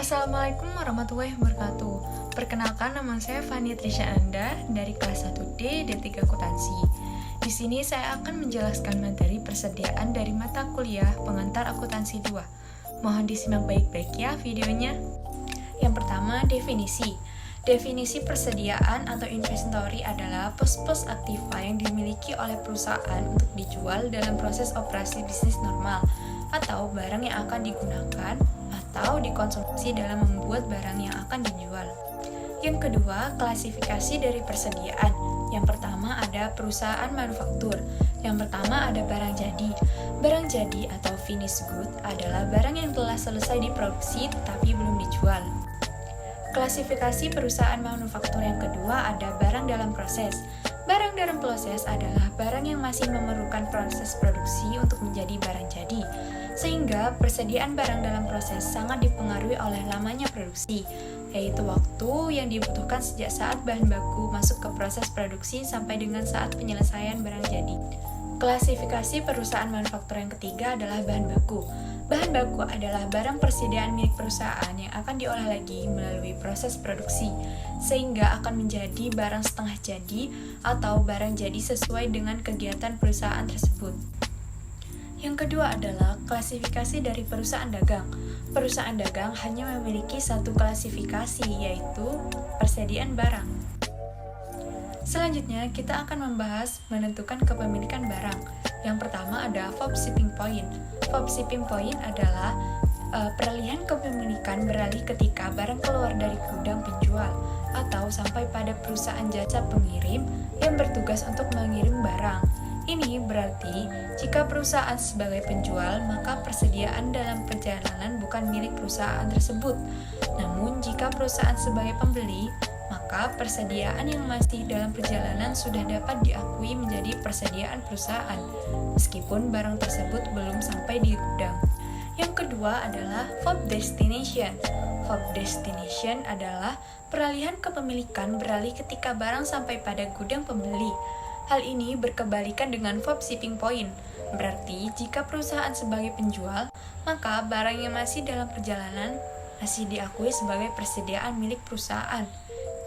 Assalamualaikum warahmatullahi wabarakatuh. Perkenalkan, nama saya Fani Trisha Anda dari kelas 1D D3 Akuntansi. Di sini saya akan menjelaskan materi persediaan dari mata kuliah pengantar akuntansi 2. Mohon disimak baik-baik ya videonya. Yang pertama, definisi. Definisi persediaan atau inventory adalah pos-pos aktiva yang dimiliki oleh perusahaan untuk dijual dalam proses operasi bisnis normal atau barang yang akan digunakan atau dikonsumsi dalam membuat barang yang akan dijual. Yang kedua, klasifikasi dari persediaan. Yang pertama ada perusahaan manufaktur. Yang pertama ada barang jadi. Barang jadi atau finished good adalah barang yang telah selesai diproduksi tetapi belum dijual. Klasifikasi perusahaan manufaktur yang kedua ada barang dalam proses. Barang dalam proses adalah barang yang masih memerlukan proses produksi untuk menjadi barang jadi, sehingga persediaan barang dalam proses sangat dipengaruhi oleh lamanya produksi, yaitu waktu yang dibutuhkan sejak saat bahan baku masuk ke proses produksi sampai dengan saat penyelesaian barang jadi. Klasifikasi perusahaan manufaktur yang ketiga adalah bahan baku. Bahan baku adalah barang persediaan milik perusahaan yang akan diolah lagi melalui proses produksi, sehingga akan menjadi barang setengah jadi atau barang jadi sesuai dengan kegiatan perusahaan tersebut. Yang kedua adalah klasifikasi dari perusahaan dagang. Perusahaan dagang hanya memiliki satu klasifikasi, yaitu persediaan barang. Selanjutnya, kita akan membahas menentukan kepemilikan barang. Yang pertama ada FOB shipping point. FOB shipping point adalah peralihan kepemilikan beralih ketika barang keluar dari gudang penjual atau sampai pada perusahaan jasa pengirim yang bertugas untuk mengirim barang. Ini berarti jika perusahaan sebagai penjual, maka persediaan dalam perjalanan bukan milik perusahaan tersebut. Namun jika perusahaan sebagai pembeli, maka persediaan yang masih dalam perjalanan sudah dapat diakui menjadi persediaan perusahaan, meskipun barang tersebut belum sampai di gudang. Yang kedua adalah FOB destination. FOB destination adalah peralihan kepemilikan beralih ketika barang sampai pada gudang pembeli. Hal ini berkebalikan dengan FOB shipping point. Berarti jika perusahaan sebagai penjual, maka barang yang masih dalam perjalanan masih diakui sebagai persediaan milik perusahaan.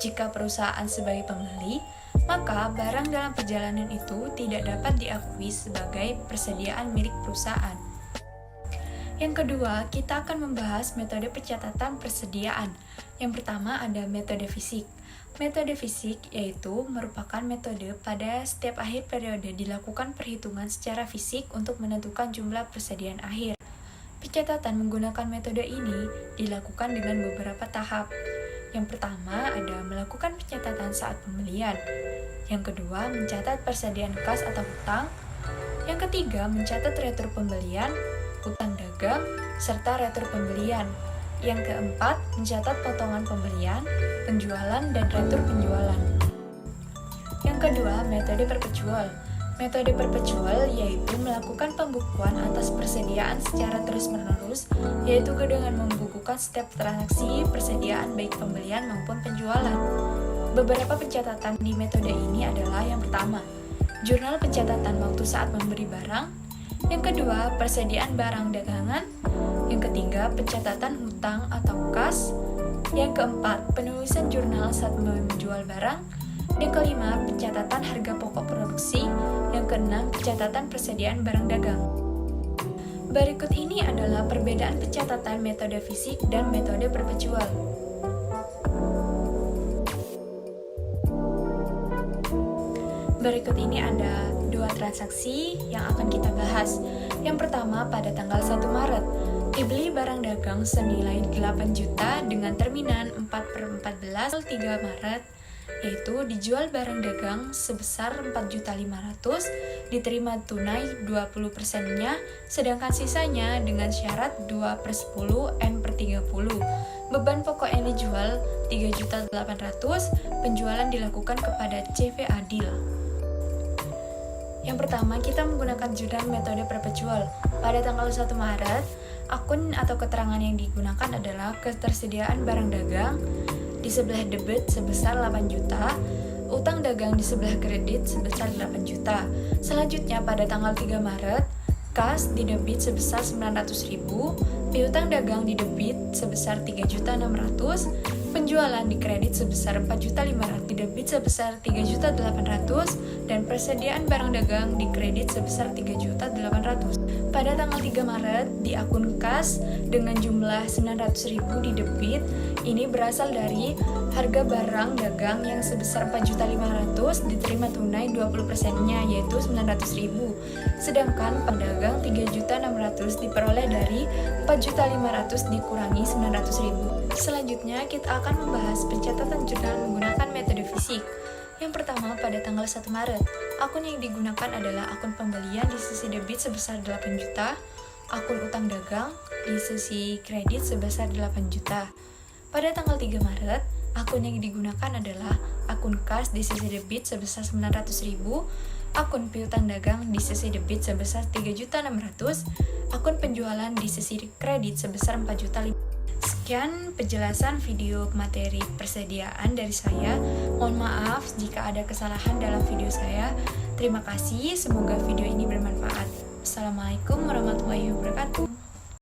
Jika perusahaan sebagai pembeli, maka barang dalam perjalanan itu tidak dapat diakui sebagai persediaan milik perusahaan. Yang kedua, kita akan membahas metode pencatatan persediaan. Yang pertama ada metode fisik. Metode fisik yaitu merupakan metode pada setiap akhir periode dilakukan perhitungan secara fisik untuk menentukan jumlah persediaan akhir. Pencatatan menggunakan metode ini dilakukan dengan beberapa tahap. Yang pertama ada melakukan pencatatan saat pembelian. Yang kedua, mencatat persediaan kas atau hutang. Yang ketiga, mencatat retur pembelian, hutang dagang, serta retur pembelian. Yang keempat, mencatat potongan pembelian, penjualan, dan retur penjualan. Yang kedua, metode perpetual. Metode perpetual yaitu melakukan pembukuan atas persediaan secara terus-menerus, yaitu dengan membukukan setiap transaksi persediaan baik pembelian maupun penjualan. Beberapa pencatatan di metode ini adalah yang pertama, jurnal pencatatan waktu saat memberi barang. Yang kedua, persediaan barang dagangan. Yang ketiga, pencatatan hutang atau kas. Yang keempat, penulisan jurnal saat menjual barang. Yang kelima, pencatatan harga pokok produksi. Yang keenam, pencatatan persediaan barang dagang. Berikut ini adalah perbedaan pencatatan metode fisik dan metode perpetual. Berikut ini ada dua transaksi yang akan kita bahas. Yang pertama, pada tanggal 1 Maret, dibeli barang dagang senilai 8 juta dengan terminan 4/14 3 Maret, yaitu dijual barang dagang sebesar 4.500.000, diterima tunai 20%-nya, sedangkan sisanya dengan syarat 2/10 M/30. Beban pokok yang dijual 3.800.000, penjualan dilakukan kepada CV Adil. Yang pertama, kita menggunakan jurnal metode perpetual. Pada tanggal 1 Maret, akun atau keterangan yang digunakan adalah ketersediaan barang dagang, di sebelah debit sebesar 8 juta, utang dagang di sebelah kredit sebesar 8 juta. Selanjutnya pada tanggal 3 Maret, kas di debit sebesar 900.000, Piutang dagang di debit sebesar 3.600.000, penjualan di kredit sebesar 4.500.000, di debit sebesar 3.800.000, dan persediaan barang dagang di kredit sebesar 3.800.000. Pada tanggal 3 Maret, di akun kas dengan jumlah 900.000 di debit, ini berasal dari harga barang dagang yang sebesar 4.500.000 diterima tunai 20%-nya, yaitu 900.000. Sedangkan pedagang 3.600.000 diperoleh dari 4.500.000 dikurangi 900.000. Selanjutnya, kita akan membahas pencatatan jurnal menggunakan metode fisik. Yang pertama, pada tanggal 1 Maret, akun yang digunakan adalah akun pembelian di sisi debit sebesar 8 juta, akun utang dagang di sisi kredit sebesar 8 juta. Pada tanggal 3 Maret, akun yang digunakan adalah akun kas di sisi debit sebesar 900.000, akun piutang dagang di sisi debit sebesar 3.600.000, akun penjualan di sisi kredit sebesar 4.500.000. Sekian penjelasan video materi persediaan dari saya. Mohon maaf jika ada kesalahan dalam video saya. Terima kasih, semoga video ini bermanfaat. Assalamualaikum warahmatullahi wabarakatuh.